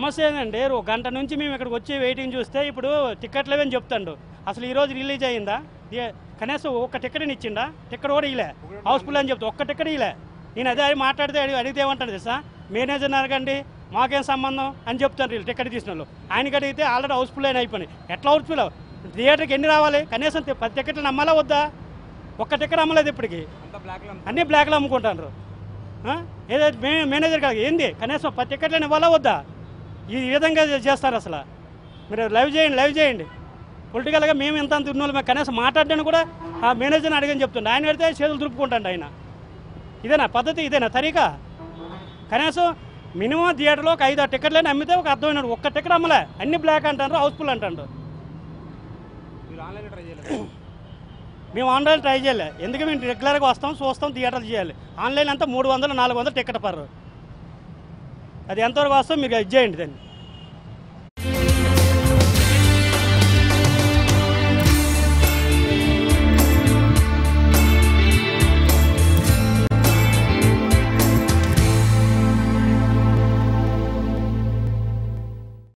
సమస్య ఏంటంటే ఒక గంట నుంచి మేము ఇక్కడికి వచ్చి వెయిటింగ్ చూస్తే ఇప్పుడు టికెట్లు అని చెప్తాడు. అసలు ఈరోజు రిలీజ్ అయ్యిందా? కనీసం ఒక్క టికెట్ని ఇచ్చిండా? టికెట్ కూడా ఇలే, హౌస్ఫుల్ అని చెప్తా, ఒక్క టికెట్ ఇలే. నేను అదే మాట్లాడితే అడిగితే ఏమంటాడు తెలుసా, మేనేజర్ని అడగండి మాకేం సంబంధం అని చెప్తాను. వీళ్ళు టికెట్ తీసిన వాళ్ళు ఆయనకి అడిగితే ఆల్రెడీ హౌస్ఫుల్ అని అయిపోయినాయి. ఎట్లా హౌస్ఫుల్? థియేటర్కి ఎన్ని రావాలి? కనీసం 10 టికెట్లు నమ్మాలా వద్దా? ఒక్క టికెట్ అమ్మలేదు ఇప్పటికి, అన్నీ బ్లాక్లో అమ్ముకుంటారు. ఏదో మేనేజర్ కాదు ఏంది, కనీసం 10 టికెట్లను ఇవ్వాలా వద్దా? ఈ విధంగా చేస్తారు. అసలు మీరు లైవ్ చేయండి. పొలిటికల్గా మేము ఎంత అంత ఉన్నోళ్ళు కనీసం మాట్లాడడానికి కూడా ఆ మేనేజర్ని అడిగని చెప్తుండే. ఆయన పెడితే చేతులు దులుపుకుంటాడు ఆయన. ఇదేనా పద్ధతి? ఇదేనా తరీకా? కనీసం మినిమం థియేటర్లో ఒక 5-6 టికెట్లని అమ్మితే ఒక అర్థమైనాడు. ఒక్క టికెట్ అమ్మలే, అన్ని బ్లాక్ అంటారు, హౌస్ఫుల్ అంటారు. మేము ఆన్లైన్ ట్రై చేయలే, ఎందుకు మేము రెగ్యులర్గా వస్తాం చూస్తాం, థియేటర్లు చేయాలి. ఆన్లైన్ అంతా 300-400 టికెట్ పర్రు. అది ఎంతవరకు వస్తాం మీరు ఇది చేయండి దాన్ని.